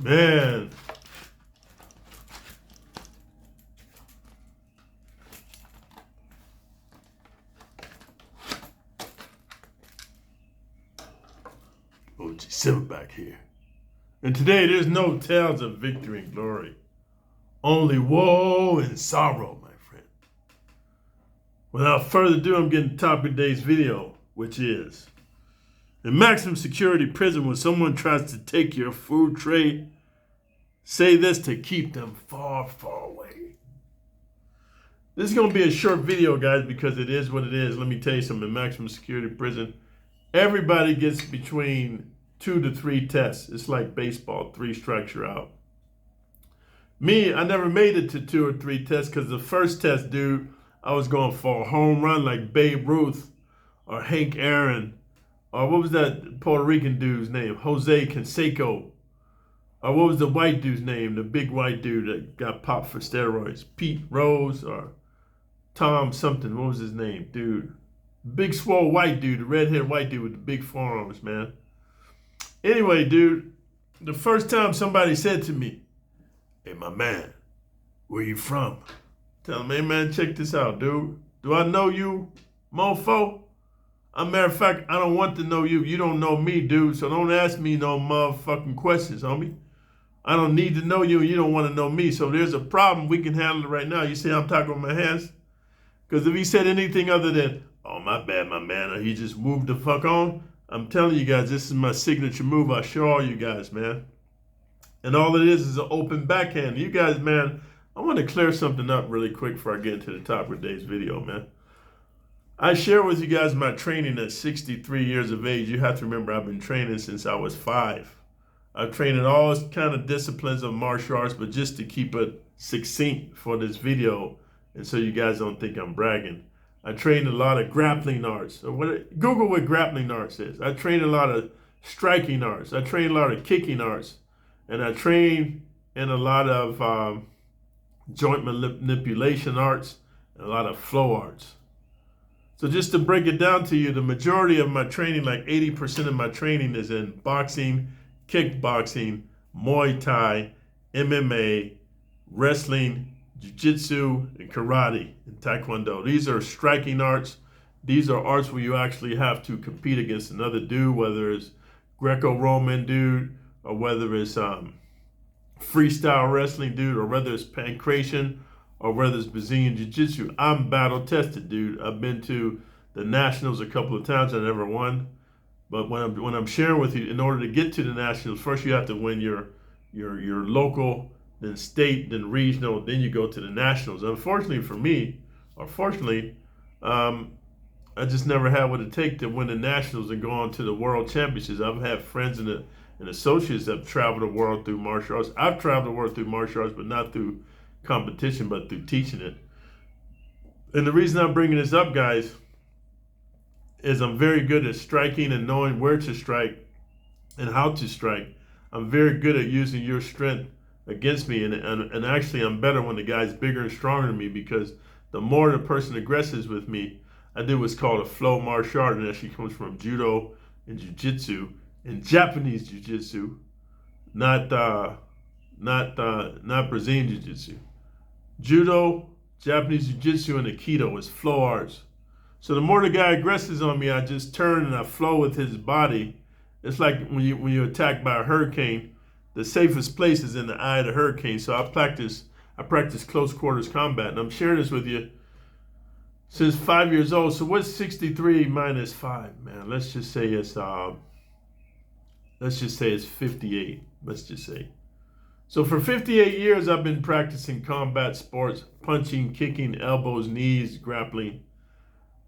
Man. OG7 back here. And today there's no tales of victory and glory. Only woe and sorrow, my friend. Without further ado, I'm getting to the topic of today's video, which is in maximum security prison when someone tries to take your food tray, say this to keep them far, far away. This is going to be a short video, guys, because it is what it is. Let me tell you something. In maximum security prison, everybody gets between 2 to 3 tests. It's like baseball, 3 strikes you're out. Me, I never made it to 2 or 3 tests because the first test, dude, I was going for a home run like Babe Ruth or Hank Aaron, or what was that Puerto Rican dude's name? Jose Canseco. Or what was the white dude's name? The big white dude that got popped for steroids. Pete Rose or Tom something. What was his name? Dude. Big swole white dude. The red-haired white dude with the big forearms, man. Anyway, dude, the first time somebody said to me, "Hey, my man, where you from?" Tell him, "Hey, man, check this out, dude. Do I know you, mofo? As a matter of fact, I don't want to know you. You don't know me, dude, so don't ask me no motherfucking questions, homie. I don't need to know you, and you don't want to know me. So if there's a problem, we can handle it right now." You see I'm talking with my hands? Because if he said anything other than, "Oh, my bad, my man," or he just moved the fuck on, I'm telling you guys, this is my signature move. I show all you guys, man. And all it is an open backhand. You guys, man, I want to clear something up really quick before I get into the topic of today's video, man. I share with you guys my training at 63 years of age. You have to remember I've been training since I was 5. I've trained in all kind of disciplines of martial arts, but just to keep it succinct for this video, and so you guys don't think I'm bragging, I trained a lot of grappling arts. So Google what grappling arts is. I trained a lot of striking arts. I trained a lot of kicking arts. And I trained in a lot of joint manipulation arts and a lot of flow arts. So just to break it down to you, the majority of my training, like 80% of my training, is in boxing, kickboxing, Muay Thai, MMA, wrestling, jiu-jitsu, and karate, and taekwondo. These are striking arts. These are arts where you actually have to compete against another dude, whether it's Greco-Roman dude, or whether it's freestyle wrestling dude, or whether it's pancration, or whether it's Brazilian Jiu-Jitsu. I'm battle tested, dude. I've been to the Nationals a couple of times. I never won. But when I'm sharing with you, in order to get to the Nationals, first you have to win your local, then state, then regional, then you go to the Nationals. Unfortunately for me, or fortunately, I just never had what it takes to win the Nationals and go on to the World Championships. I've had friends and associates that have traveled the world through martial arts. I've traveled the world through martial arts, but not through competition, but through teaching it. And the reason I'm bringing this up, guys, is I'm very good at striking and knowing where to strike and how to strike. I'm very good at using your strength against me, and actually I'm better when the guy's bigger and stronger than me, because the more the person aggresses with me, I do what's called a flow martial art, and it actually comes from judo and jiu-jitsu and Japanese jiu-jitsu, not Brazilian jiu-jitsu. Judo, Japanese jiu-jitsu, and Aikido is flow arts. So the more the guy aggresses on me, I just turn and I flow with his body. It's like when you're attacked by a hurricane, the safest place is in the eye of the hurricane. So I practice close quarters combat, and I'm sharing this with you since 5 years old. So what's 63 minus 5, man? Let's just say it's 58. Let's just say. So for 58 years, I've been practicing combat sports, punching, kicking, elbows, knees, grappling.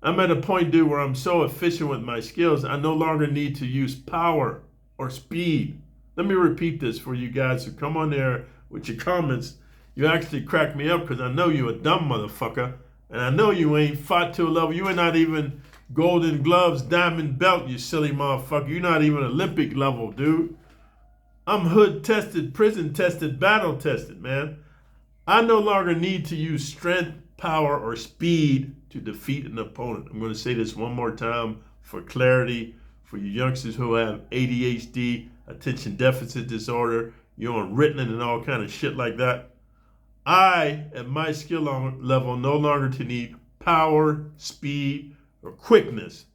I'm at a point, dude, where I'm so efficient with my skills, I no longer need to use power or speed. Let me repeat this for you guys who come on there with your comments. You actually crack me up because I know you a dumb motherfucker. And I know you ain't fought to a level. You ain't not even golden gloves, diamond belt, you silly motherfucker. You're not even Olympic level, dude. I'm hood tested, prison tested, battle tested, man. I no longer need to use strength, power, or speed to defeat an opponent. I'm going to say this one more time for clarity, for you youngsters who have ADHD, attention deficit disorder, you're on Ritalin and all kind of shit like that. I, at my skill level, no longer to need power, speed, or quickness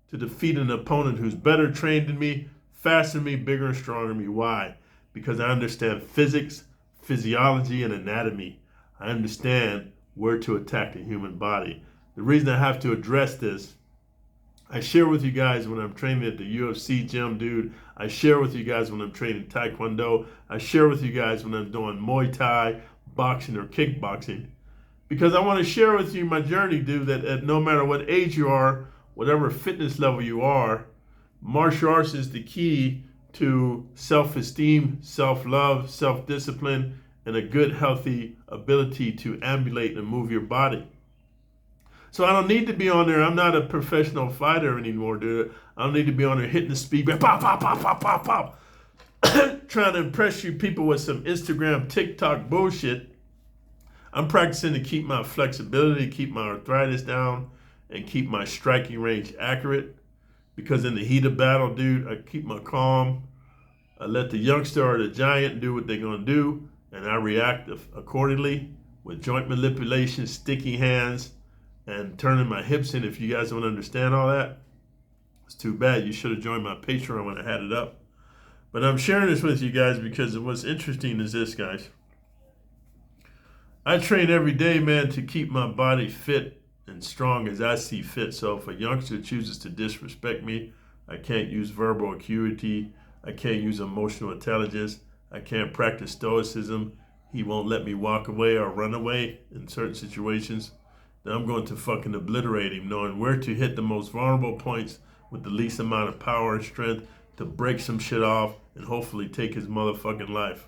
to defeat an opponent who's better trained than me, faster than me, bigger and stronger than me. Why? Because I understand physics, physiology, and anatomy. I understand where to attack the human body. The reason I have to address this, I share with you guys when I'm training at the UFC gym, dude. I share with you guys when I'm training Taekwondo. I share with you guys when I'm doing Muay Thai, boxing, or kickboxing. Because I want to share with you my journey, dude, that at no matter what age you are, whatever fitness level you are, martial arts is the key to self-esteem, self-love, self-discipline, and a good, healthy ability to ambulate and move your body. So I don't need to be on there. I'm not a professional fighter anymore, dude. I don't need to be on there hitting the speed, pop, pop, pop, pop, pop, pop, trying to impress you people with some Instagram, TikTok bullshit. I'm practicing to keep my flexibility, keep my arthritis down, and keep my striking range accurate. Because in the heat of battle, dude, I keep my calm. I let the youngster or the giant do what they're going to do, and I react accordingly with joint manipulation, sticky hands, and turning my hips in. If you guys don't understand all that, it's too bad. You should have joined my Patreon when I had it up. But I'm sharing this with you guys because what's interesting is this, guys. I train every day, man, to keep my body fit and strong as I see fit. So if a youngster chooses to disrespect me, I can't use verbal acuity. I can't use emotional intelligence. I can't practice stoicism. He won't let me walk away or run away in certain situations. Then I'm going to fucking obliterate him, knowing where to hit the most vulnerable points with the least amount of power and strength to break some shit off and hopefully take his motherfucking life.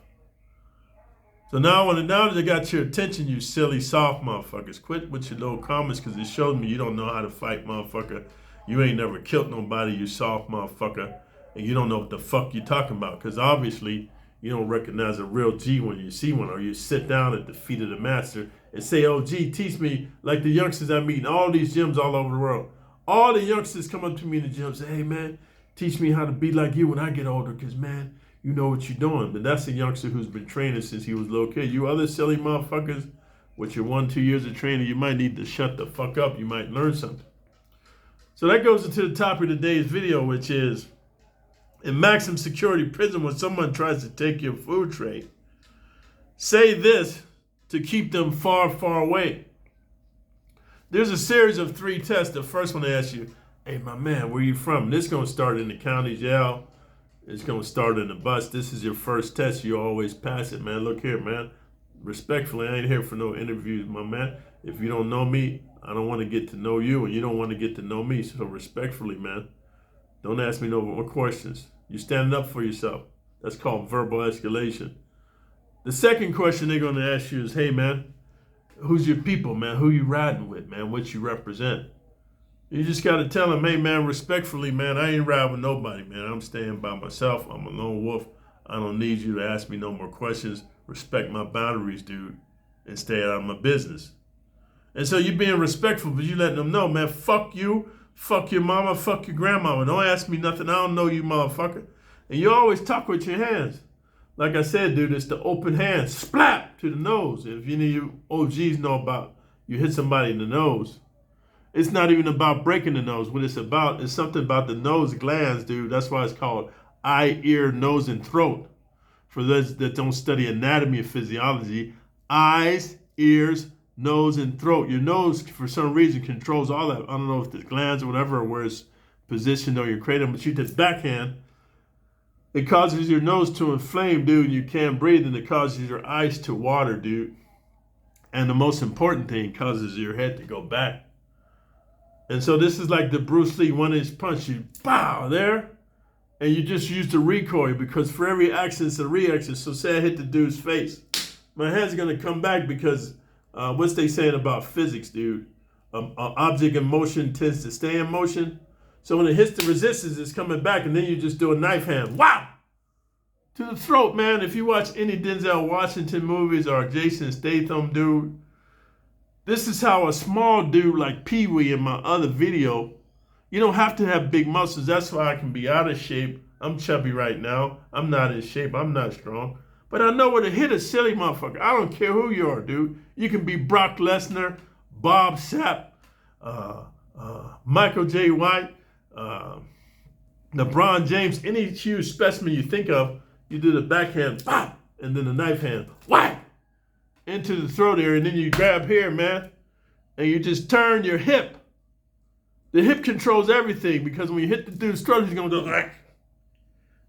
So now that I got your attention, you silly soft motherfuckers, quit with your little comments because it shows me you don't know how to fight, motherfucker. You ain't never killed nobody, you soft motherfucker. And you don't know what the fuck you're talking about because obviously you don't recognize a real G when you see one, or you sit down at the feet of the master and say, oh, G, teach me, like the youngsters I meet in all these gyms all over the world. All the youngsters come up to me in the gym and say, hey, man, teach me how to be like you when I get older because, man, you know what you're doing. But that's a youngster who's been training since he was a little kid. You other silly motherfuckers with your 1-2 years of training, you might need to shut the fuck up. You might learn something. So that goes into the topic of today's video, which is, in maximum security prison, when someone tries to take your food tray, say this to keep them far, far away. There's a series of 3 tests. The first one they ask you, hey, my man, where you from? This is going to start in the county jail. It's going to start in the bus. This is your first test. You always pass it, man. Look here, man. Respectfully, I ain't here for no interviews, my man. If you don't know me, I don't want to get to know you, and you don't want to get to know me. So respectfully, man, don't ask me no more questions. You're standing up for yourself. That's called verbal escalation. The second question they're going to ask you is, hey, man, who's your people, man? Who you riding with, man? What you represent? You just got to tell them, hey, man, respectfully, man, I ain't riding with nobody, man. I'm staying by myself. I'm a lone wolf. I don't need you to ask me no more questions. Respect my boundaries, dude, and stay out of my business. And so you're being respectful, but you letting them know, man, fuck you. Fuck your mama, fuck your grandmama. Don't ask me nothing. I don't know you, motherfucker. And you always talk with your hands. Like I said, dude, it's the open hand. Splat to the nose. If any of you OGs know about, you hit somebody in the nose. It's not even about breaking the nose. What it's about is something about the nose glands, dude. That's why it's called eye, ear, nose, and throat. For those that don't study anatomy and physiology, eyes, ears, nose, and throat. Your nose, for some reason, controls all that. I don't know if the glands or whatever, where it's positioned on your cranium, but you just backhand. It causes your nose to inflame, dude, and you can't breathe, and it causes your eyes to water, dude. And the most important thing, causes your head to go back. And so this is like the Bruce Lee 1-inch punch. You bow there, and you just use the recoil, because for every action, it's a reaction. So say I hit the dude's face. My hand's going to come back because what's they saying about physics, dude? An object in motion tends to stay in motion. So when it hits the resistance, it's coming back, and then you just do a knife hand. Wow! To the throat, man. If you watch any Denzel Washington movies or Jason Statham, dude, this is how a small dude like Pee Wee in my other video, you don't have to have big muscles. That's why I can be out of shape. I'm chubby right now. I'm not in shape. I'm not strong. But I know where to hit a silly motherfucker. I don't care who you are, dude. You can be Brock Lesnar, Bob Sapp, Michael J. White, LeBron James, any huge specimen you think of, you do the backhand, pop, and then the knife hand, whack, into the throat area, and then you grab here, man, and you just turn your hip. The hip controls everything because when you hit the dude's throat, he's gonna go like,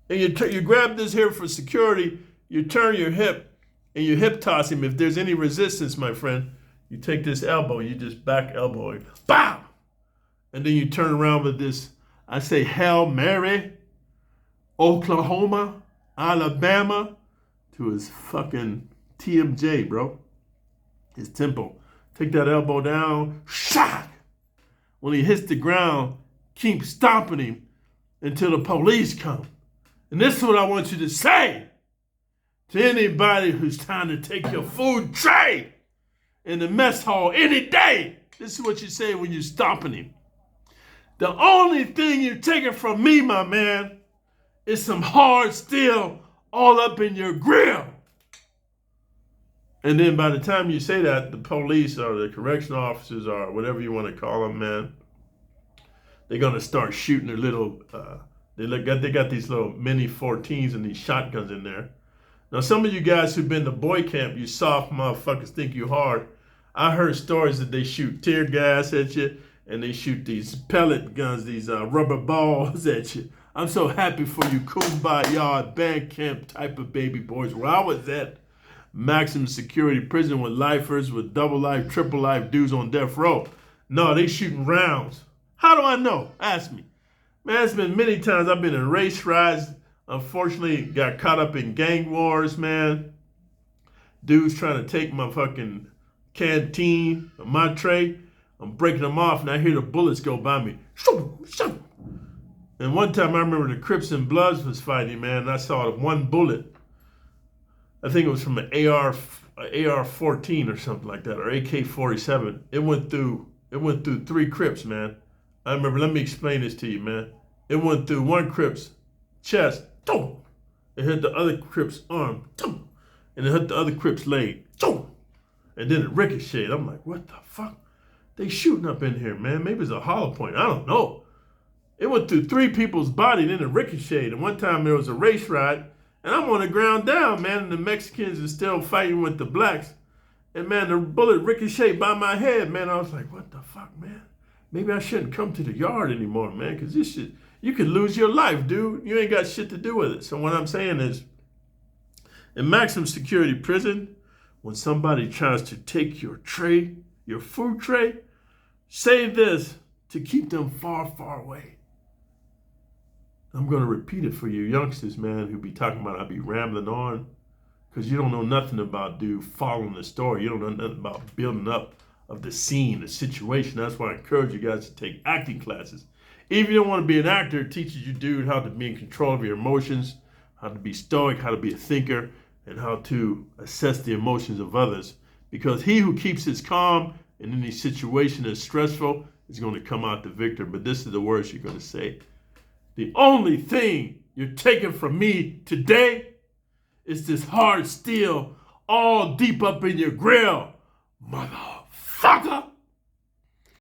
and you grab this here for security. You turn your hip and you hip toss him. If there's any resistance, my friend, you take this elbow, you just back elbow him, BAM! And then you turn around with this, I say Hail Mary, Oklahoma, Alabama, to his fucking TMJ, bro. His temple. Take that elbow down, shot! When he hits the ground, keep stomping him until the police come. And this is what I want you to say to anybody who's trying to take your food tray in the mess hall any day. This is what you say when you're stomping him. The only thing you're taking from me, my man, is some hard steel all up in your grill. And then by the time you say that, the police or the correctional officers or whatever you want to call them, man, they're going to start shooting their little, they got these little mini 14s and these shotguns in there. Now, some of you guys who've been to boy camp, you soft motherfuckers think you hard. I heard stories that they shoot tear gas at you and they shoot these pellet guns, these rubber balls at you. I'm so happy for you kumbaya band camp type of baby boys. Where I was at maximum security prison with lifers, with double life, triple life dudes on death row. No, they shooting rounds. How do I know? Ask me. Man, it's been many times I've been in race rides. Unfortunately, got caught up in gang wars, man. Dudes trying to take my fucking canteen, my tray. I'm breaking them off, and I hear the bullets go by me. And one time I remember the Crips and Bloods was fighting, man, and I saw one bullet. I think it was from an AR-14 or something like that, or AK-47. It went through 3 Crips, man. I remember, let me explain this to you, man. It went through one Crip's chest, it hit the other Crip's arm, and it hit the other Crip's leg, and then it ricocheted. I'm like, what the fuck? They shooting up in here, man. Maybe it's a hollow point. I don't know. It went through 3 people's body, and then it ricocheted. And one time there was a race ride, and I'm on the ground down, man, and the Mexicans are still fighting with the blacks. And, man, the bullet ricocheted by my head, man. I was like, what the fuck, man? Maybe I shouldn't come to the yard anymore, man, because this shit, you could lose your life, dude. You ain't got shit to do with it. So what I'm saying is, in maximum security prison, when somebody tries to take your tray, your food tray, say this to keep them far, far away. I'm going to repeat it for you youngsters, man, who be talking about I be rambling on, because you don't know nothing about, dude, following the story. You don't know nothing about building up of the scene, the situation. That's why I encourage you guys to take acting classes. If you don't want to be an actor, it teaches you, dude, how to be in control of your emotions, how to be stoic, how to be a thinker, and how to assess the emotions of others. Because he who keeps his calm in any situation that's stressful is going to come out the victor. But this is the words you're going to say. The only thing you're taking from me today is this hard steel all deep up in your grill, motherfucker.